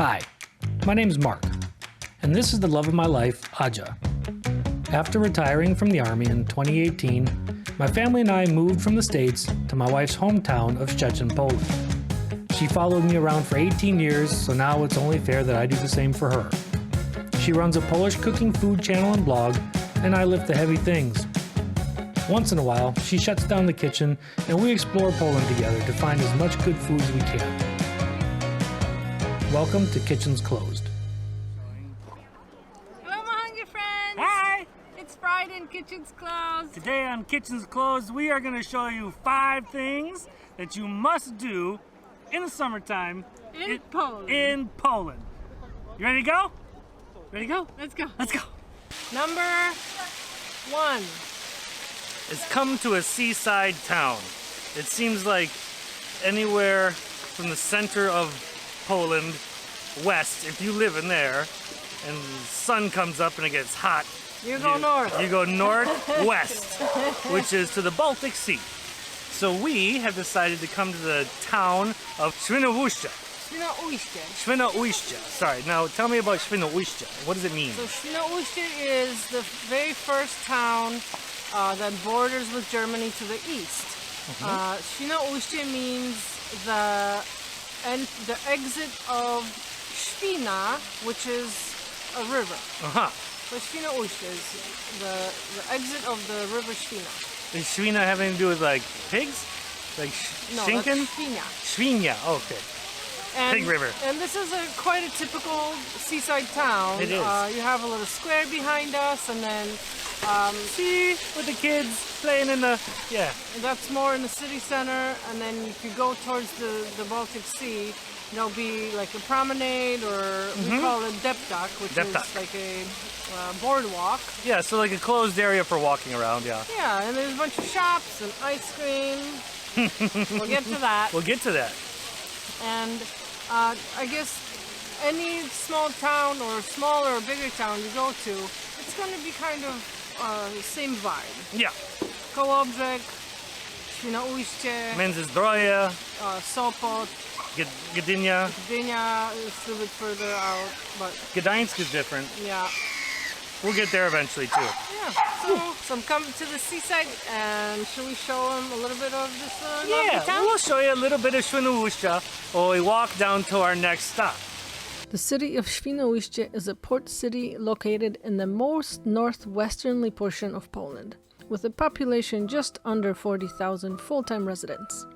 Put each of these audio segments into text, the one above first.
Hi, my name's Mark, and this is the love of my life, Aja. After retiring from the Army in 2018, my family and I moved from the States to my wife's hometown of Szczecin, Poland. She followed me around for 18 years, so now it's only fair that I do the same for her. She runs a Polish cooking food channel and blog, and I lift the heavy things. Once in a while, she shuts down the kitchen, and we explore Poland together to find as much good food as we can. Welcome to Kitchens Closed. Hello, my hungry friends! Hi! It's Friday and Kitchen's Closed. Today on Kitchens Closed, we are going to show you 5 things that you must do in the summertime In Poland. in Poland. You ready to go? Ready to go? Let's go. Let's go. Number 1. It's come to a seaside town. It seems like anywhere from the center of Poland west, if you live in there, and the sun comes up and it gets hot, You go north. You go northwest, which is to the Baltic Sea. So we have decided to come to the town of Świnoujście. Świnoujście. Sorry. Now tell me about Świnoujście. What does it mean? So Świnoujście is the very first town that borders with Germany to the east. Świnoujście means the exit of Świna, which is a river. So Świnoujście is the exit of the river Świna. Does Świna have anything to do with like pigs? Like No, Schinken? that's Świnia. Świnia. Okay. And, Pig river. And this is quite a typical seaside town. It is. You have a little square behind us, and then See, with the kids playing in the that's more in the city center. And then if you go towards the Baltic Sea, there'll be like a promenade, or we call it deptak, which Deptak. is like a boardwalk. Yeah. So like a closed area for walking around. Yeah. Yeah, and there's a bunch of shops and ice cream. We'll get to that. We'll get to that. And I guess any small town or smaller or bigger town you go to, it's going to be kind of same vibe. Yeah. Kołobrzeg, Świnoujście, Międzyzdroje, Sopot, Gdynia. Gdynia is a little bit further out, but Gdańsk is different. yeah. We'll get there eventually too. Yeah, so I'm coming to the seaside, and should we show them a little bit of this lovely Yeah, town? we'll show you a little bit of Świnoujście while we walk down to our next stop. The city of Świnoujście is a port city located in the most northwesternly portion of Poland, with a population just under 40,000 full-time residents.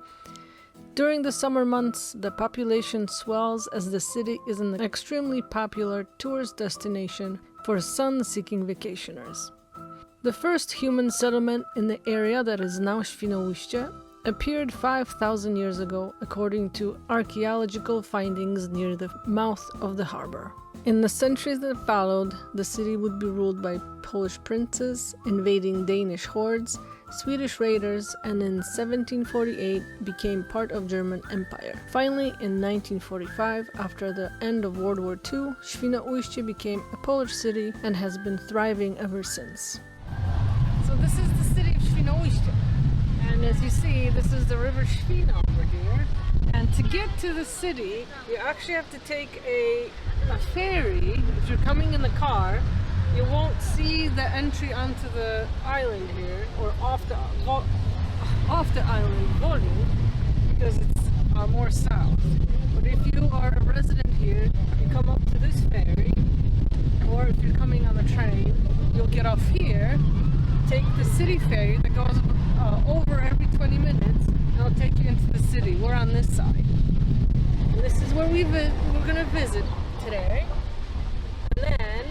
During the summer months, the population swells as the city is an extremely popular tourist destination for sun-seeking vacationers. The first human settlement in the area that is now Świnoujście appeared 5,000 years ago, according to archaeological findings near the mouth of the harbor. In the centuries that followed, the city would be ruled by Polish princes, invading Danish hordes, Swedish raiders, and in 1748 became part of German Empire. Finally, in 1945, after the end of World War II, Świnoujście became a Polish city and has been thriving ever since. So this is the city of Świnoujście. And as you see, this is the river Świna over here. And to get to the city, you actually have to take a ferry. If you're coming in the car, you won't see the entry onto the island here, or off the island Wolin, because it's more south. But if you are a resident here, you come up to this ferry, or if you're coming on the train, you'll get off here, take the city ferry that goes over every 20 minutes, and it'll take you into the city. We're on this side. And this is where we're going to visit today. And then,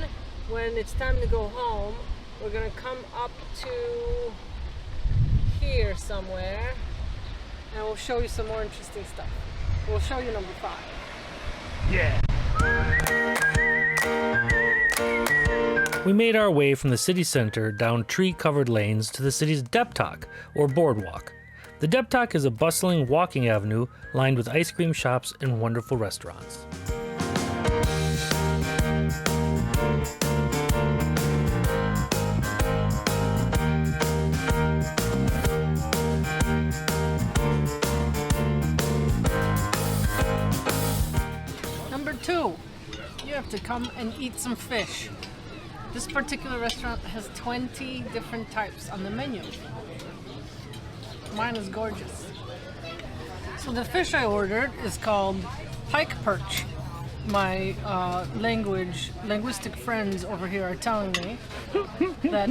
when it's time to go home, we're going to come up to here somewhere, and we'll show you some more interesting stuff. We'll show you number 5. Yeah. We made our way from the city center down tree-covered lanes to the city's deptak, or boardwalk. The deptak is a bustling walking avenue lined with ice cream shops and wonderful restaurants. Number 2. you have to come and eat some fish. This particular restaurant has 20 different types on the menu. Mine is gorgeous. So the fish I ordered is called pike perch. My linguistic friends over here are telling me that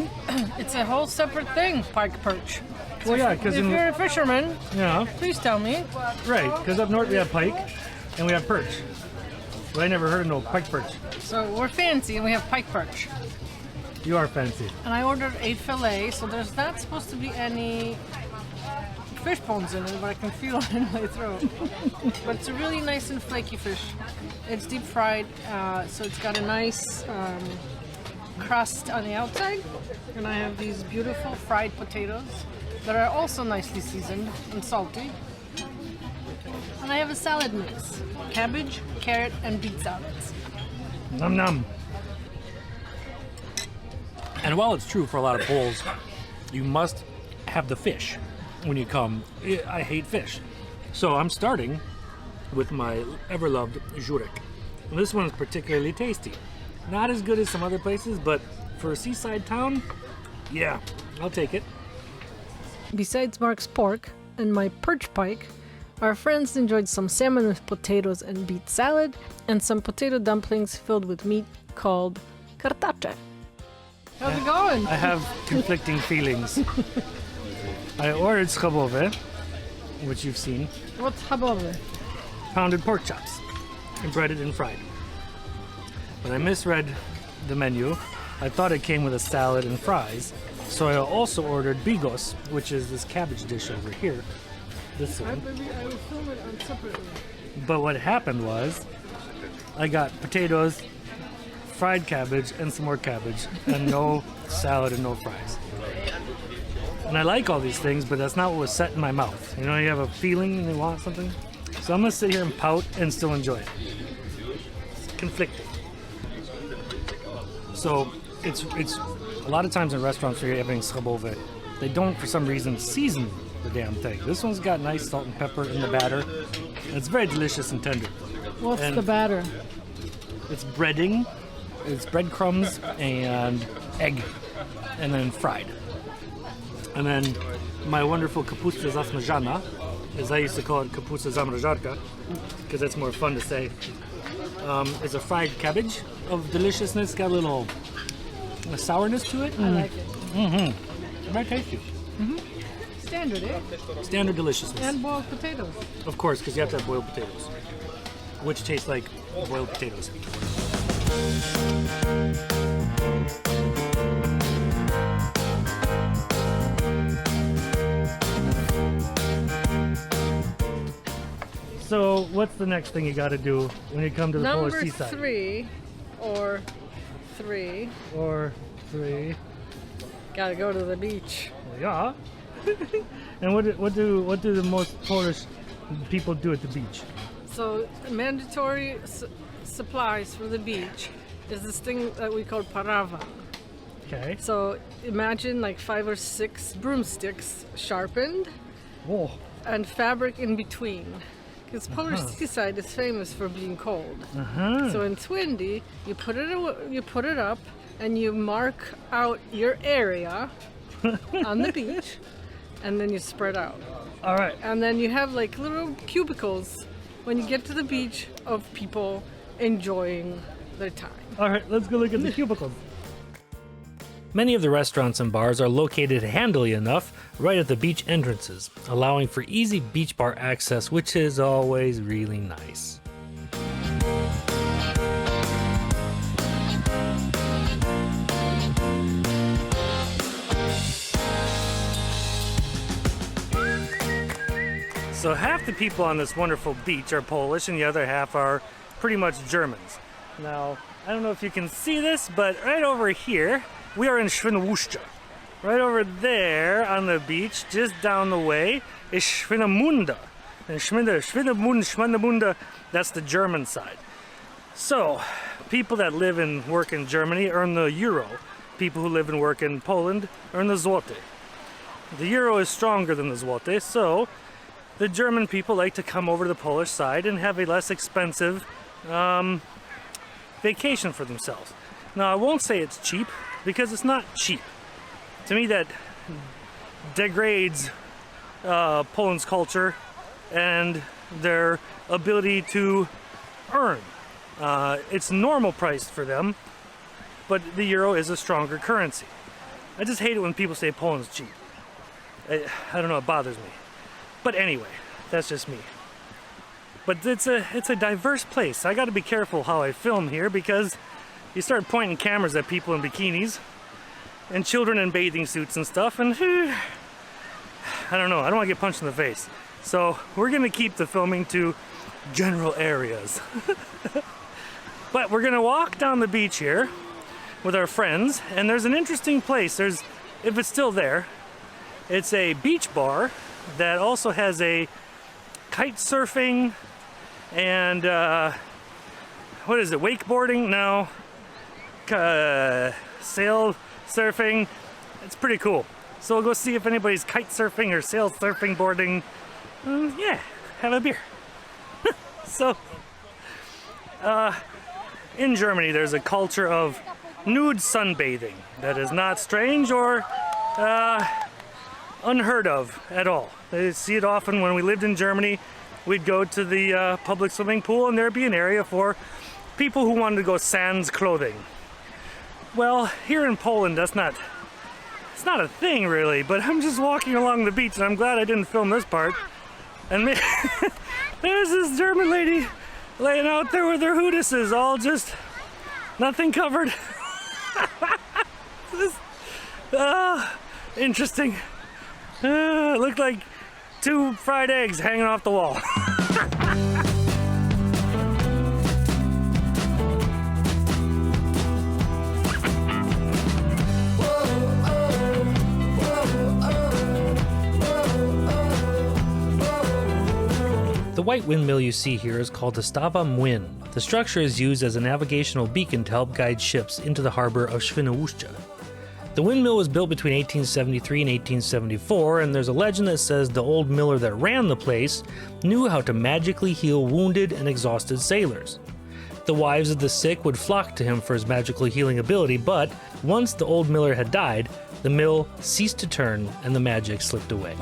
it's a whole separate thing, pike perch. Well, yeah, because If you're a fisherman, yeah, please tell me. right. Because up north we have pike and we have perch. But I never heard of no pike perch. So we're fancy and we have pike perch. You are fancy. And I ordered a fillet, so there's not supposed to be any fish bones in it, but I can feel it in my throat. But it's a really nice and flaky fish. It's deep fried, so it's got a nice crust on the outside. And I have these beautiful fried potatoes that are also nicely seasoned and salty. And I have a salad mix: cabbage, carrot, and beet salads. Nom nom. And while it's true for a lot of Poles, you must have the fish when you come. I hate fish. So I'm starting with my ever-loved żurek. And this one is particularly tasty. Not as good as some other places, but for a seaside town, yeah, I'll take it. Besides Mark's pork and my perch pike, our friends enjoyed some salmon with potatoes and beet salad, and some potato dumplings filled with meat called cartacze. How's it going? I have conflicting feelings. I ordered schabowy, which you've seen, What's habowy? pounded pork chops, and breaded and fried. But I misread the menu. I thought it came with a salad and fries, so I also ordered bigos, which is this cabbage dish over here. This one. I will film it on separately. But what happened was, I got potatoes, fried cabbage, and some more cabbage, and no salad and no fries. And I like all these things, but that's not what was set in my mouth. You know, you have a feeling and you want something. So I'm gonna sit here and pout and still enjoy it. It's conflicting. So it's a lot of times in restaurants where you're having schabowy, they don't for some reason season the damn thing. This one's got nice salt and pepper in the batter. And it's very delicious and tender. What's And- the batter? It's breading, it's breadcrumbs and egg, and then fried. And then my wonderful kapusta zasmażana, as I used to call it kapusta zamrażarka, because that's more fun to say, is a fried cabbage of deliciousness. Got a little sourness to it. I like it. Very tasty. Standard, eh? Standard deliciousness. And boiled potatoes. Of course, because you have to have boiled potatoes, which taste like boiled potatoes. So, what's the next thing you got to do when you come to the Polish Number seaside? three, Or three. gotta go to the beach. Yeah. And what do the most Polish people do at the beach? So mandatory supplies for the beach is this thing that we call parawan. Okay. So imagine like 5 or 6 broomsticks sharpened Oh. and fabric in between. Because Polish seaside is famous for being cold. So in Twindy, you put it up and you mark out your area on the beach, and then you spread out. All right. And then you have like little cubicles when you get to the beach of people enjoying their time. All right, let's go look at the cubicles. Many of the restaurants and bars are located handily enough right at the beach entrances, allowing for easy beach bar access, which is always really nice. So half the people on this wonderful beach are Polish and the other half are pretty much Germans. Now, I don't know if you can see this, but right over here, we are in Świnoujście. Right over there on the beach, just down the way, is Świnoujście. And Świnoujście, that's the German side. So, people that live and work in Germany earn the euro. People who live and work in Poland earn the zloty. The euro is stronger than the zloty, so the German people like to come over to the Polish side and have a less expensive vacation for themselves. Now, I won't say it's cheap, because it's not cheap. To me, that degrades Poland's culture and their ability to earn. It's normal priced for them, but the euro is a stronger currency. I just hate it when people say Poland's cheap. I don't know, it bothers me. But anyway, that's just me. But it's a diverse place. I got to be careful how I film here, because you start pointing cameras at people in bikinis and children in bathing suits and stuff, and I don't know, I don't want to get punched in the face. So we're going to keep the filming to general areas. But we're going to walk down the beach here with our friends, and there's an interesting place. If it's still there, it's a beach bar that also has a kite surfing and what is it, wakeboarding? No, sail surfing. It's pretty cool. So we'll go see if anybody's kite surfing or sail surfing, boarding. Yeah, have a beer. So, in Germany, there's a culture of nude sunbathing that is not strange or unheard of at all. They see it often. When we lived in Germany, we'd go to the public swimming pool, and there'd be an area for people who wanted to go sans clothing. Well, here in Poland, it's not a thing really, but I'm just walking along the beach, and I'm glad I didn't film this part. And there's this German lady laying out there with her hoodises, all just nothing covered. Interesting. It looked like 2 fried eggs hanging off the wall. The white windmill you see here is called the Stawa Młyn. The structure is used as a navigational beacon to help guide ships into the harbor of Świnoujście. The windmill was built between 1873 and 1874, and there's a legend that says the old miller that ran the place knew how to magically heal wounded and exhausted sailors. The wives of the sick would flock to him for his magical healing ability, but once the old miller had died, the mill ceased to turn and the magic slipped away.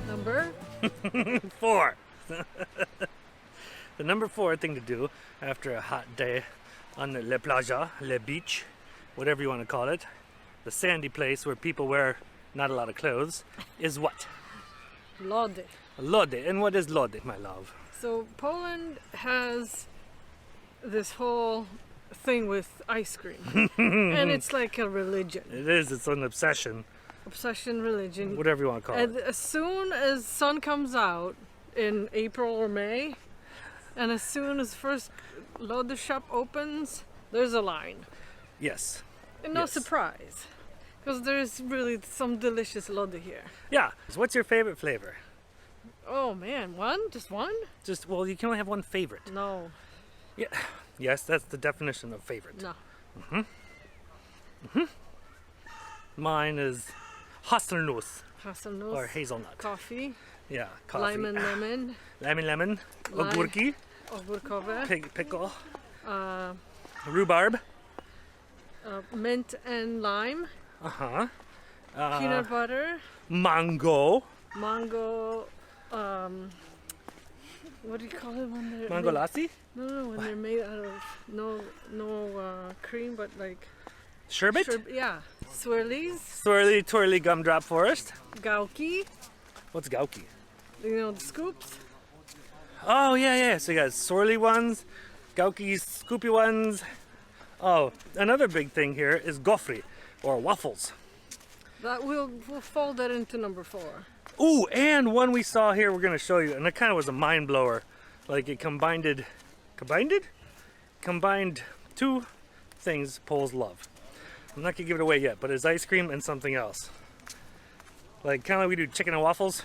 Number 4. The number 4 thing to do after a hot day on the playa, le beach, whatever you want to call it, the sandy place where people wear not a lot of clothes, is what? Lody. Lody. And what is lody, my love? So Poland has this whole thing with ice cream, and it's like a religion. It is. It's an obsession. Obsession, religion. Whatever you want to call And it. as soon as sun comes out in April or May, and as soon as first Lody shop opens, there's a line. Yes. And no Yes. surprise, because there's really some delicious Lody here. Yeah. So what's your favorite flavor? Oh man, one? Just one? Just, well, you can only have one favorite. No, Yeah. Yes, that's the definition of favorite. no. Mine is haselnuss Haselnuss, or hazelnut. coffee, Yeah, coffee. lime and lemon, Lemon, Lime. ogórki, ogórkowe, pickle, uh, rhubarb. mint and lime, Uh-huh. peanut butter, Mango. mango, what do you call it when they're Mango made- lassi. No, when they're made out of no cream, but like Sherbet. yeah, swirlies, Swirly, twirly gumdrop forest. gauki, What's gauki? you know, the scoops. Oh, yeah. So you got swirly ones, gaukis, scoopy ones. Oh, another big thing here is gofri, or waffles. That we'll fold that into number 4. Ooh, and one we saw here we're going to show you, and that kind of was a mind blower. Like it combined 2 things Poles love. I'm not going to give it away yet, but it's ice cream and something else. Like kind of like we do chicken and waffles.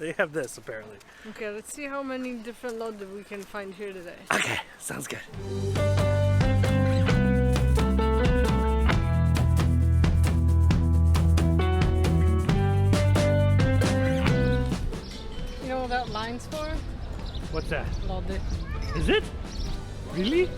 They have this apparently. Okay, let's see how many different Lody we can find here today. Okay, sounds good. signs for? What's that? Lody. Is it? Really?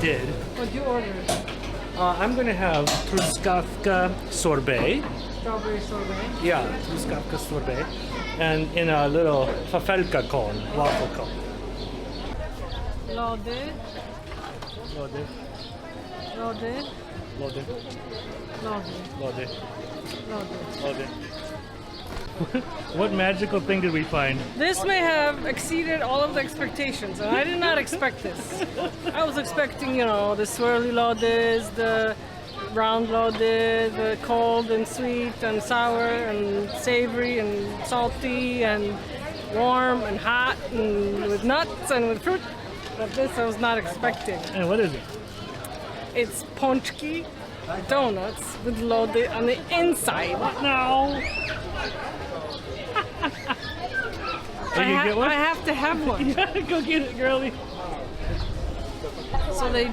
Did. What'd you order? I'm gonna have truskawka sorbet. Strawberry sorbet. Yeah, truskawka sorbet. And in a little fafelka cone, waffle cone. Lody. Lode, Lody. lode, Lody. lode, Lody. lode. What magical thing did we find? This may have exceeded all of the expectations, and I did not expect this. I was expecting, you know, the swirly lodis, the round lodis, the cold and sweet and sour and savory and salty and warm and hot and with nuts and with fruit. But this I was not expecting. And what is it? It's ponchki donuts with lodi on the inside. No. Are you gonna get one? I have to have one. Yeah, go get it, girlie. So they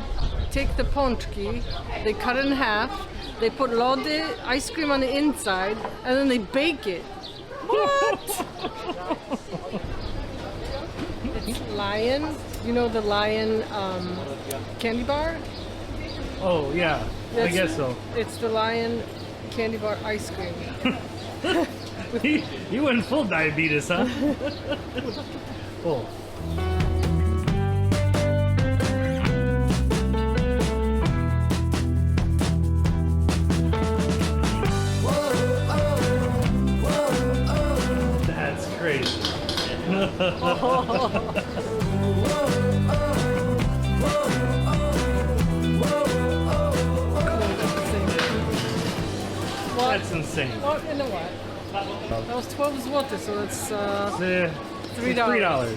take the ponchki, they cut it in half, they put lodi ice cream on the inside, and then they bake it. What? It's Lion. You know the Lion candy bar? Oh yeah, I guess so. It's the Lion candy bar ice cream. You went full diabetes, huh? Oh. That's crazy. That's insane. What in the what? That was 12 zloty, so that's $3. $3.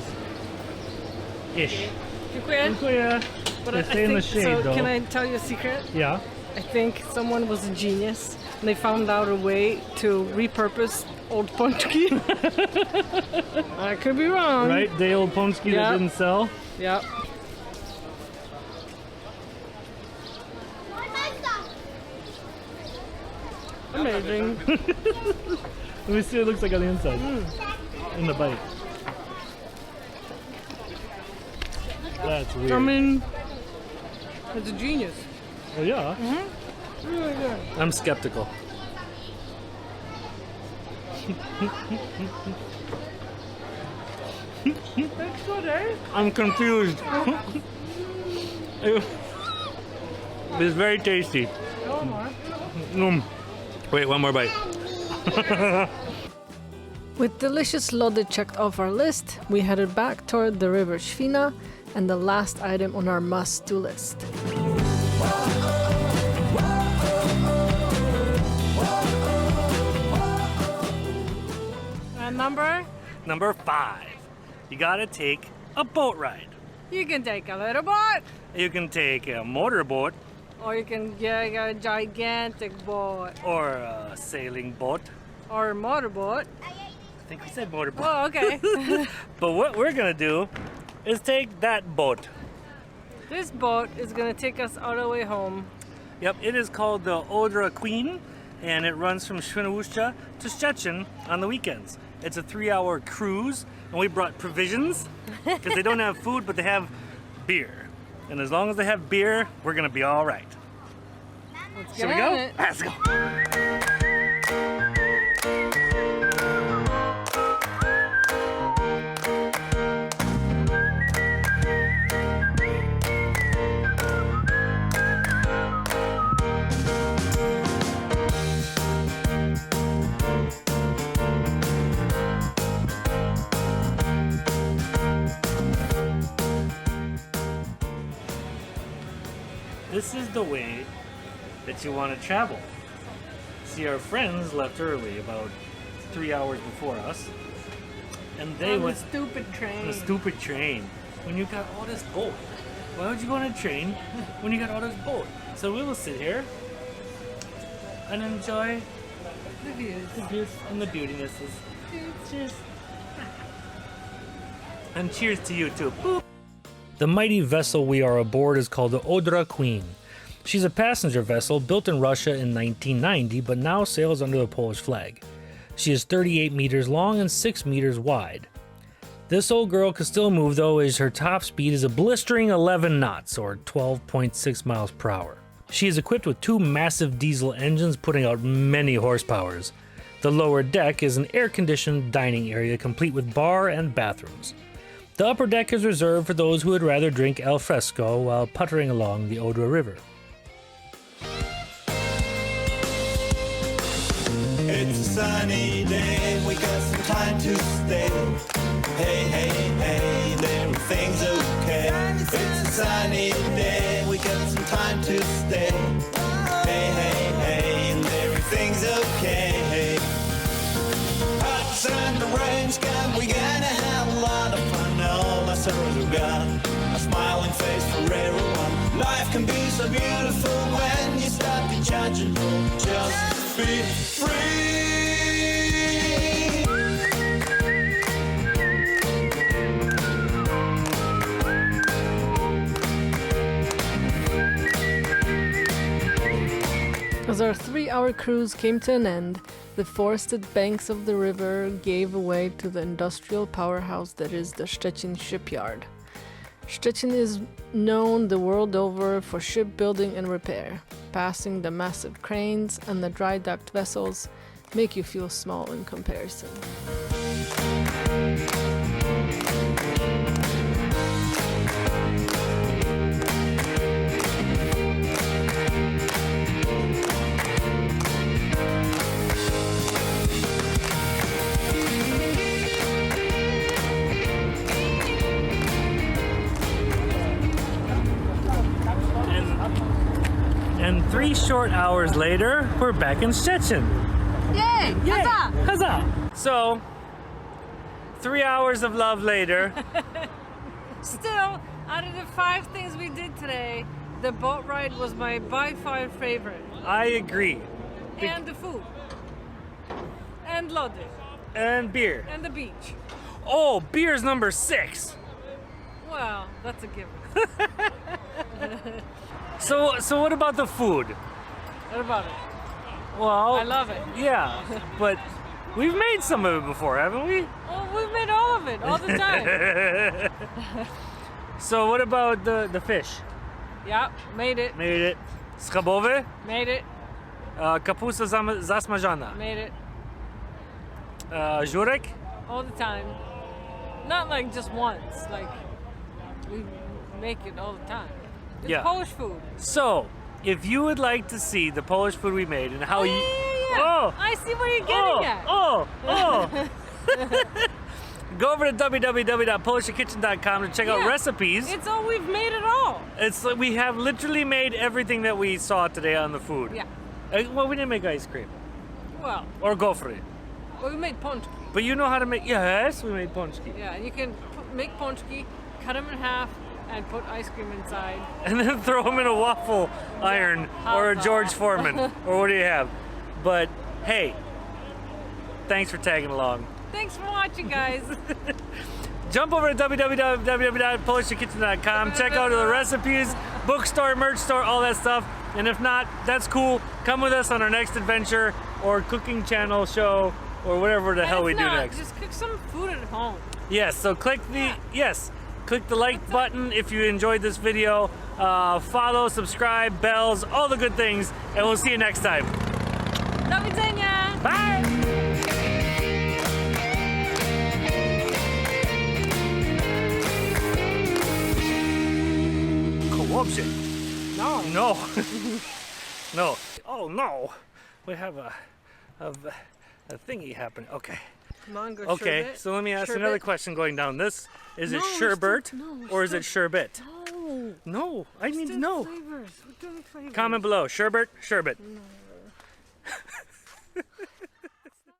Ish. Dziękuję. But I They stay in the think, shade, so though. can I tell you a secret? Yeah. I think someone was a genius and they found out a way to repurpose old ponchki. I could be wrong. Right? Day old Pomsky that Yeah. didn't sell. Yep. Amazing. Let me see what it looks like on the inside. In the bite. That's weird. I mean, it's a genius. Oh yeah. Really good. I'm skeptical. That's good, eh? I'm confused. It's very tasty. Oh my. Wait, one more bite. With delicious lody checked off our list, we headed back toward the river Świna and the last item on our must-do list. And Number 5. You gotta take a boat ride. you can take a little boat, You can take a motorboat or you can get a gigantic boat, or a sailing boat. or a motorboat. I think we said motorboat. Oh, okay. But what we're gonna do is take that boat. This boat is gonna take us all the way home. Yep, it is called the Odra Queen, and it runs from Świnoujście to Szczecin on the weekends. It's a 3-hour cruise, and we brought provisions because they don't have food, but they have beer. And as long as they have beer, we're gonna be all right. Let's Shall get we on go? it. Let's go. This is the way that you want to travel. See, our friends left early, about 3 hours before us, and they On the went stupid on train. a stupid train. When you got all this gold, Why would you go on a train when you got Odra's boat? So we will sit here and enjoy The views. the views and the beautinesses. Cheers. And cheers to you too. Boop. The mighty vessel we are aboard is called the Odra Queen. She's a passenger vessel built in Russia in 1990, but now sails under the Polish flag. She is 38 meters long and 6 meters wide. This old girl can still move though, as her top speed is a blistering 11 knots or 12.6 miles per hour. She is equipped with 2 massive diesel engines putting out many horsepowers. The lower deck is an air-conditioned dining area complete with bar and bathrooms. The upper deck is reserved for those who would rather drink al fresco while puttering along the Odra River. It's a sunny day, we got some time to stay. Hey, hey, hey, everything's okay. It's a sunny day, we got some time to stay. Hey, hey, hey, and everything's okay. Hot sun, the rain's gone, we gonna have a lot of fun. All our sorrows are gone, a smiling face for everyone. Life can be so beautiful when you stop to judge and just be free. As our 3-hour cruise came to an end, the forested banks of the river gave way to the industrial powerhouse that is the Szczecin shipyard. Szczecin is known the world over for shipbuilding and repair. Passing the massive cranes and the dry docked vessels make you feel small in comparison. And 3 short hours later, we're back in Szczecin. Yay! Yay! Huzzah! So, 3 hours of love later. Still, out of the 5 things we did today, the boat ride was my by far favorite. I agree. And the food. And lody. And beer. And the beach. Oh, beer's number 6. Well, that's a given. So what about the food? What about it? Well, I love it. Yeah, but we've made some of it before, haven't we? Well, we've made all of it, all the time. So what about the fish? Yeah, made it. Made it. Schabowy? Made it. Kapusta zasmażana. Made it. Żurek? All the time. Not like just once. Like, we make it all the time. It's Yeah. Polish food. So, if you would like to see the Polish food we made and how you... Yeah. Oh! I see what you're getting at. Go over to www.polishkitchen.com to check out Yeah. recipes. It's all we've made it all. It's like we have literally made everything that we saw today on the food. Yeah. Well, we didn't make ice cream Well, or gofry, we made pączki. but you know how to make. Yes, we made pączki. Yeah, you can make pączki, cut them in half, and put ice cream inside. And then throw them in a waffle iron or a George Foreman or what do you have? But hey, thanks for tagging along. Thanks for watching, guys. Jump over to www.polishkitchen.com. Check out the recipes, bookstore, merch store, all that stuff. And if not, that's cool. Come with us on our next adventure or cooking channel show or whatever the hell we do next. Just cook some food at home. Yes, so click the click the like button if you enjoyed this video. Follow, subscribe, bells, all the good things, and we'll see you next time. Do widzenia. Bye. Corruption. No. No. No. Oh no. We have a thingy happening. Okay. Come on, go Okay, sherbet. so let me ask Sherbet. another question going down this. Is it No, we're sherbet still- no, we're or is it sherbet? No. No, I need to Still know. Flavors. We're doing flavors. Comment below. Sherbet, sherbet. No.